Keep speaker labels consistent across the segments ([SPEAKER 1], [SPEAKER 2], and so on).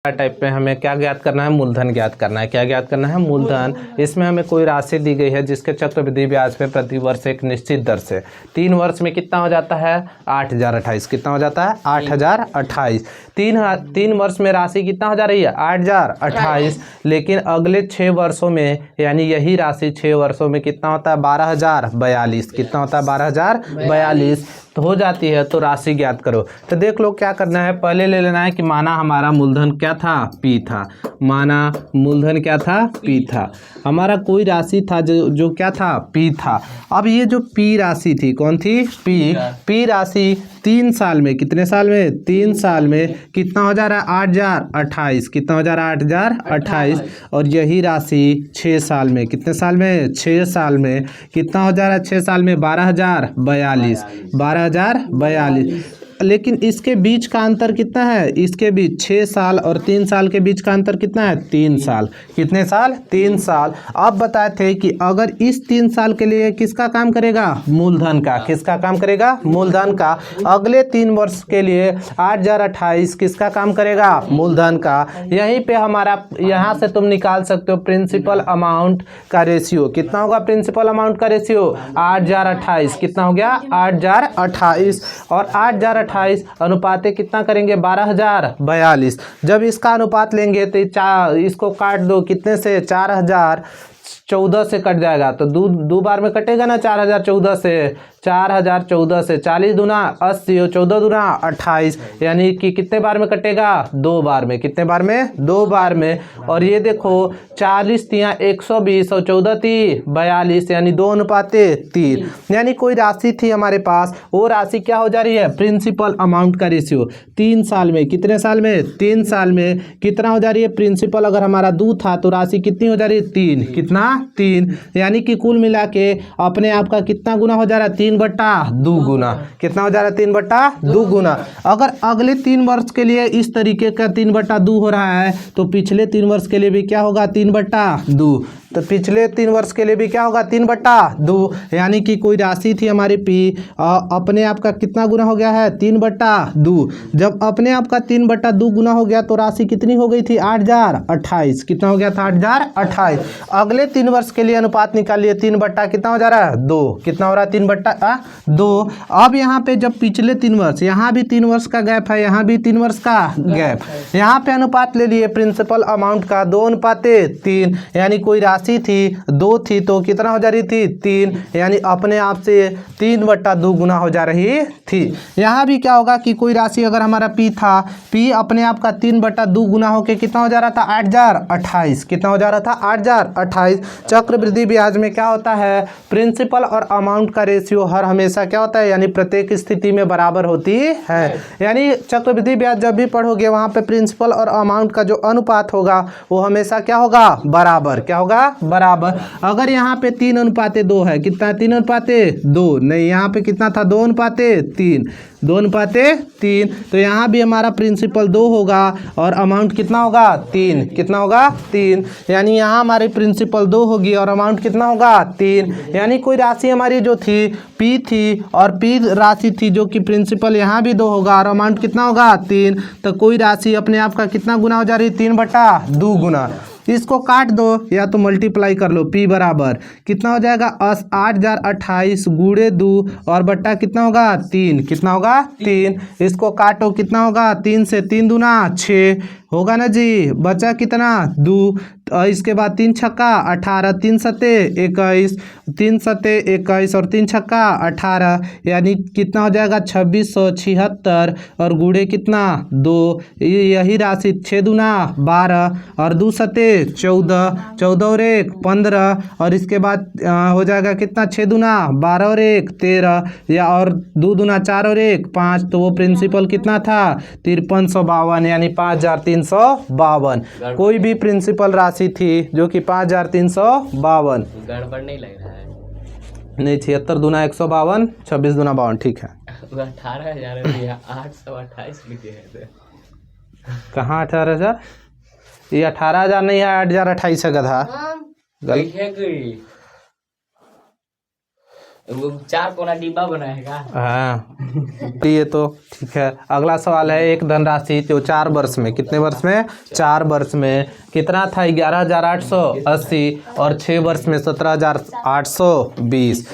[SPEAKER 1] Type पे हमें क्या ज्ञात करना है, मूलधन ज्ञात करना है। क्या ज्ञात करना है, मूलधन। इसमें हमें कोई राशि दी गई है जिसके चक्रवृद्धि ब्याज पे प्रति वर्ष एक निश्चित दर से 3 वर्ष में कितना हो जाता है, 8028। कितना हो जाता है, 8028। 3 वर्ष में राशि कितना हो जा रही है, 8028। लेकिन अगले 6 वर्षों में यानी यही राशि 6 वर्षों में कितना होता है, 12042। कितना होता है, 12042 तो हो जाती है। तो राशि ज्ञात करो। तो देख लो क्या करना है, पहले ले लेना है कि माना हमारा मूलधन क्या था, P था। माना मूलधन क्या था, P था। हमारा कोई राशि था जो क्या था, P था। अब ये जो P राशि थी, कौन थी, P राशि 3 साल में, कितने साल में, 3 साल में कितना हो जा रहा है, 8028। कितना हो जा रहा है, 8028। और यही राशि 6 साल में, कितने साल में, 6 साल में कितना हो जा रहा है, 6 साल में 12042। 12042। लेकिन इसके बीच का अंतर कितना है, इसके बीच 6 साल और 3 साल के बीच का अंतर कितना है, 3 साल। कितने साल, 3 साल। अब बताए थे कि अगर इस 3 साल के लिए किसका काम करेगा, मूलधन का। किसका काम करेगा, मूलधन का। अगले 3 वर्ष के लिए 8028 किसका काम करेगा, मूलधन का। यहीं पे हमारा, यहाँ से तुम निकाल सकते हो प्रिंसिपल अमाउंट का रेशियो। कितना होगा प्रिंसिपल अमाउंट का रेशियो, 8028। कितना हो गया, 8028। और 8028 अनुपाते कितना करेंगे, 12042। जब इसका अनुपात लेंगे तो इसको काट दो कितने से, 4014 से कट जाएगा। तो दो बार में कटेगा ना, 4014 से, 4014 से 40 दूना 80 और 14 दूना 28, यानी कि कितने बार में कटेगा, 2 बार में। कितने बार में, 2 बार में। और ये देखो 40 तिया 120 और 14 ती 42, यानी 2:3। यानी कोई राशि थी हमारे पास, वो राशि क्या हो जा रही है, प्रिंसिपल अमाउंट का रेशियो 3 साल में, कितने साल में, 3 साल में कितना हो जा रही है, प्रिंसिपल अगर हमारा 2 था तो राशि कितनी हो जा रही है, 3। कितना, 3। यानी कि कुल मिला के अपने आप का कितना गुना हो जा रहा है, 3/2 गुना। कितना हो जा रहा है, 3/2 गुना। अगर अगले 3 वर्ष के लिए इस तरीके का 3/2 हो रहा है तो पिछले 3 वर्ष के लिए भी क्या होगा, 3/2। तो पिछले 3 वर्ष के लिए भी क्या होगा, 3/2। यानी कि कोई राशि थी हमारी P, अपने आप का कितना गुना हो गया है, 3/2। जब अपने आप का 3/2 गुना हो गया तो राशि कितनी हो गई थी, 8028। कितना हो गया था, 8028। अगले 3 वर्ष के लिए अनुपात निकालिए, 3 बट्टा कितना हो जा रहा है, 2। कितना हो रहा है, 3/2। अब यहाँ पे जब पिछले 3 वर्ष, यहाँ भी 3 वर्ष का गैप है, यहाँ भी 3 वर्ष का गैप, यहाँ पे अनुपात ले लिए प्रिंसिपल अमाउंट का 2:3। यानी कोई राशि थी 2 थी तो कितना हो जा रही थी, 3। यानी अपने आप से 3/2 गुना हो जा रही थी। यहाँ भी क्या होगा कि कोई राशि अगर हमारा P था, P अपने आप का 3/2 गुना होके कितना हो जा रहा था, 8028। कितना हो जा रहा था, 8028। चक्रवृद्धि ब्याज में क्या होता है, प्रिंसिपल और अमाउंट का रेशियो हर हमेशा क्या होता है, यानी प्रत्येक स्थिति में बराबर होती है। यानी चक्रवृद्धि ब्याज जब भी पढ़ोगे वहाँ पे प्रिंसिपल और अमाउंट का जो अनुपात होगा वो हमेशा क्या होगा, बराबर। क्या होगा, बराबर। अगर यहाँ पे 3:2 है, कितना, 3:2 नहीं, यहाँ पे कितना था, 2:3। 2:3। तो यहाँ भी हमारा प्रिंसिपल 2 होगा और अमाउंट कितना होगा, 3। कितना होगा, 3। यानी यहाँ हमारी प्रिंसिपल 2 होगी और अमाउंट कितना होगा, 3। यानी कोई राशि हमारी जो थी P थी और P राशि थी जो कि प्रिंसिपल यहाँ भी 2 होगा और अमाउंट कितना होगा, 3। तो कोई राशि अपने आप का कितना गुना हो जा रही है, 3/2 गुना। इसको काट दो या तो मल्टीप्लाई कर लो, P बराबर कितना हो जाएगा, 8028 गुणे 2 और बट्टा कितना होगा, 3। कितना होगा, 3। इसको काटो, कितना होगा, 3 से 3 दूना 6 होगा ना जी, बचा कितना, 2। और इसके बाद 3 छक्का 18, 3 सत्ते 21, 3 सत्ते 21 और 3 छक्का 18, यानी कितना हो जाएगा, 2676 और गुणे कितना, 2। यही राशि 6 दूना 12 और 2 सत्ते 14, 14 और 1 15 और इसके बाद हो जाएगा कितना, 6 दूना 12 और 1 13, या और 2 दूना 4 और 1 5। तो वो प्रिंसिपल कितना था, 5352, यानी 5352। कोई भी प्रिंसिपल राशि थी जो कि 5352।
[SPEAKER 2] गड़बड़ नहीं लग रहा है,
[SPEAKER 1] नहीं, 76 दूना 152, 26 दूना 52, ठीक है।
[SPEAKER 2] 18,000 828 लिखे हैं।
[SPEAKER 1] कहाँ 18,000, ये 18,000 नहीं है, 8028 है गधा।
[SPEAKER 2] वो 4 कोना डिब्बा बनाएगा।
[SPEAKER 1] हाँ, ये तो ठीक है। अगला सवाल है, एक धनराशि जो 4 वर्ष में, कितने वर्ष में, 4 वर्ष में कितना था, 11,880 और 6 वर्ष में 17,820।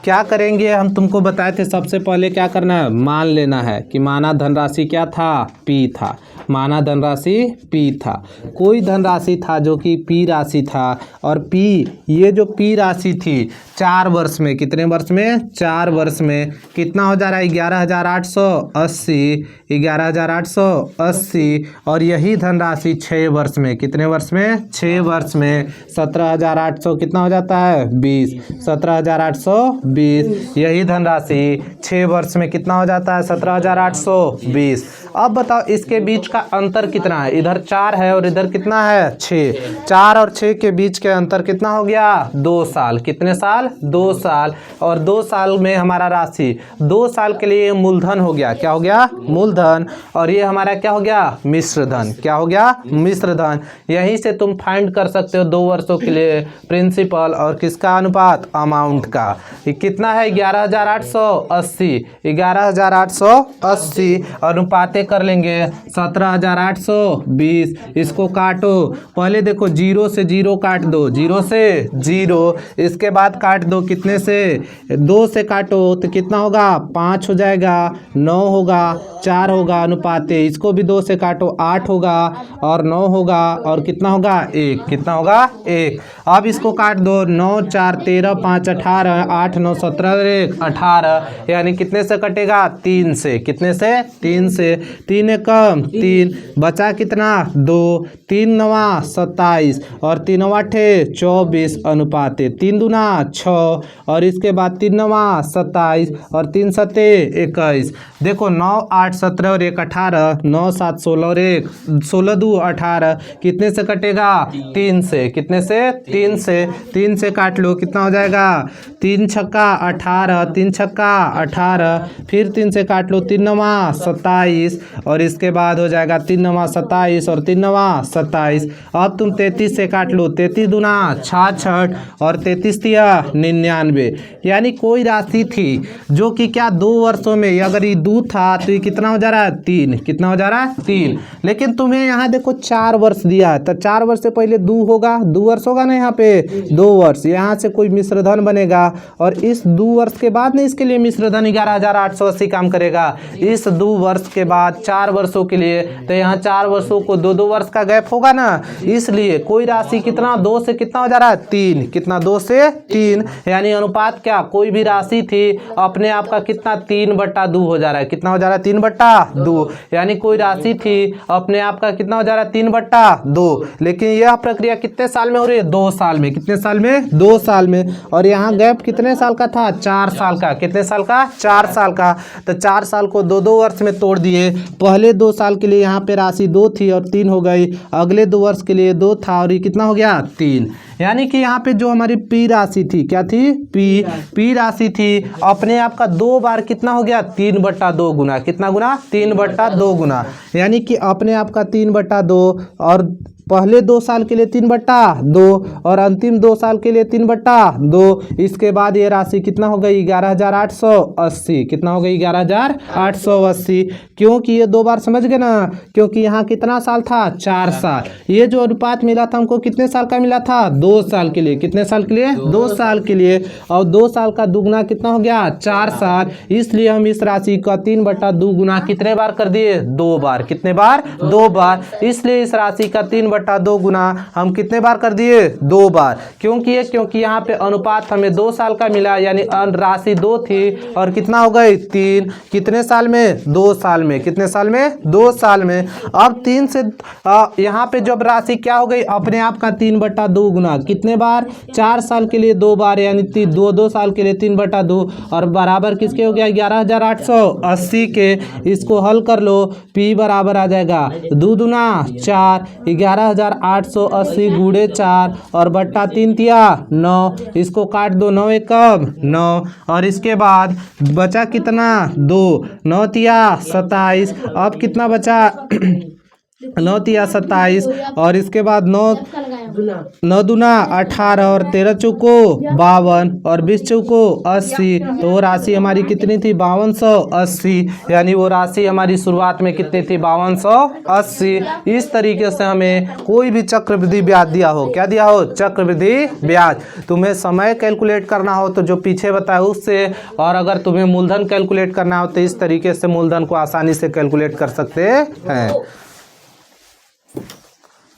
[SPEAKER 1] क्या करेंगे, हम तुमको बताए थे सबसे पहले क्या करना है, मान लेना है कि माना धनराशि क्या था, पी था। माना धनराशि पी था, कोई धनराशि था जो कि पी राशि था, और पी, ये जो पी राशि थी 4 वर्ष में, कितने वर्ष में, 4 वर्ष में कितना हो जा रहा है, 11,880, 11,880। और यही धनराशि 6 वर्ष में, कितने वर्ष में, 6 वर्ष में 17,800 कितना हो जाता है, 20, 17,820। यही धनराशि 6 वर्ष में कितना हो जाता है, 17,820। अब बताओ इसके बीच का अंतर कितना है, इधर 4 है और इधर कितना है, 6। 4 और 6 के बीच के अंतर कितना हो गया, 2 साल। कितने साल, 2 साल। और 2 साल में हमारा राशि 2 साल के लिए मूलधन हो गया, क्या हो गया, मूलधन। और ये हमारा क्या हो गया, मिश्र धन। क्या हो गया, मिश्र धन। यहीं से तुम फाइंड कर सकते हो 2 वर्षों के लिए प्रिंसिपल और किसका अनुपात, अमाउंट का। ये कितना है, 11,880, 11,880 अनुपाते कर लेंगे 17,820। इसको काटो, पहले देखो 0 से 0 काट दो, 0 से 0। इसके बाद काट दो कितने से, 2 से काटो तो कितना होगा, 5 हो जाएगा, 9 होगा, 4 होगा अनुपाते। इसको भी 2 से काटो, 8 होगा और 9 होगा और कितना होगा, 1। कितना होगा, 1। अब इसको काट दो, 9 4 13 5 18, 8 9 17 1 18, यानी कितने से कटेगा, 3 से। कितने से, 3 से। 3 एकम 3, बचा कितना, 2, 3 9 27 और 3 8 24 अनुपाते 3 दूना 6 और इसके बाद 3 9 27 और 3 7 21। देखो 9 8 17 और 1 18, 9 7 16 और 1 16 2 18, कितने से कटेगा, 3 से। कितने से, 3 से। 3 से काट लो, कितना हो जाएगा, 3 छक्का 18, 3 छक्का 18, फिर 3 से काट लो, 3 9 27 और इसके बाद हो जाएगा 3 9 27 और 3 9 27। अब तुम 33 से काट लो, 33 दूना 66 और 33 तिया 99। यानी कोई राशि थी जो कि क्या 2 वर्षों में, अगर ये 2 था तो ये कितना हो जा रहा है, 3। कितना हो जा रहा है, 3। लेकिन तुम्हें यहाँ देखो 4 वर्ष दिया है, तो 4 वर्ष से पहले 2 होगा, 2 वर्ष होगा ना, यहाँ पे 2 वर्ष, यहाँ से कोई मिश्रधन बनेगा। और इस 2 वर्ष के बाद ना इसके लिए मिश्रधन 11,880 काम करेगा। इस 2 वर्ष के बाद 4 वर्षों के लिए, तो यहाँ 4 वर्षों को 2-2 वर्ष का गैप होगा ना, इसलिए कोई राशि कितना, 2 से कितना हो जा रहा है, 3। कितना, 2 से 3। यानी अनुपात क्या, कोई भी राशि थी अपने आप का कितना, 3/2 हो जा रहा है। कितना हो जा रहा है, 3/2। यानी कोई राशि थी अपने आप का कितना हो जा रहा है, 3/2। लेकिन यह प्रक्रिया कितने साल में हो रही है, 2 साल में। कितने साल में, 2 साल में। और यहाँ गैप कितने साल का था, 4 साल का। कितने साल का, 4 साल का। तो 4 साल को 2-2 वर्ष में तोड़ दिए। पहले 2 साल के लिए यहाँ पे राशि 2 थी और 3 हो गई, अगले 2 वर्ष के लिए 2 था और ये कितना हो गया, 3। यानी कि यहाँ पे जो हमारी पी राशि थी, क्या थी, पी राशि थी, अपने आप का 2 बार कितना हो गया, 3/2 गुना। कितना गुना, 3/2 गुना। यानी कि अपने आप का 3/2 और पहले 2 साल के लिए 3/2 और अंतिम 2 साल के लिए 3/2। इसके बाद ये राशि कितना हो गई, 11,880। कितना हो गई, 11,880। क्योंकि ये 2 बार, समझ गए ना, क्योंकि यहाँ कितना साल था, 4 साल। ये जो अनुपात मिला था हमको कितने साल का मिला था, 2 साल के लिए। कितने साल के लिए, 2 साल के लिए। और 2 साल का दुगना कितना हो गया, 4 साल। इसलिए हम इस राशि का 3/2 गुना कितने बार कर दिए, 2 बार। कितने बार, 2 बार। इसलिए इस राशि का 3/2 गुना हम कितने बार कर दिए, 2 बार। क्योंकि यहाँ पे अनुपात हमें 2 साल का मिला, यानी राशि 2 थी और कितना हो गई, 3। कितने साल में, 2 साल में। कितने साल में, 2 साल में। अब 3 से यहाँ पे जब राशि क्या हो गई, अपने आप का 3/2 गुना कितने बार, 4 साल के लिए 2 बार, यानी 2 साल के लिए 3/2 और बराबर किसके हो गया, 11,880 के। इसको हल कर लो, पी बराबर आ जाएगा 2 दूना 4, 11,880 गुणे 4 और बट्टा 3 तिया 9। इसको काट दो, 9 एकम 9 और इसके बाद बचा कितना, 2, 9 तिया 27। अब कितना बचा 9 तिया 27 और इसके बाद 9 9 दूना 18 और 13 चौको 52 और 20 चौको 80। तो वो राशि हमारी कितनी थी? 5280। यानी वो राशि हमारी शुरुआत में कितनी थी? 5280। इस तरीके से हमें कोई भी चक्रवृद्धि ब्याज दिया हो, क्या दिया हो? चक्रवृद्धि ब्याज। तुम्हें समय कैलकुलेट करना हो तो जो पीछे बताया उससे, और अगर तुम्हें मूलधन कैलकुलेट करना हो तो इस तरीके से मूलधन को आसानी से कैलकुलेट कर सकते हैं।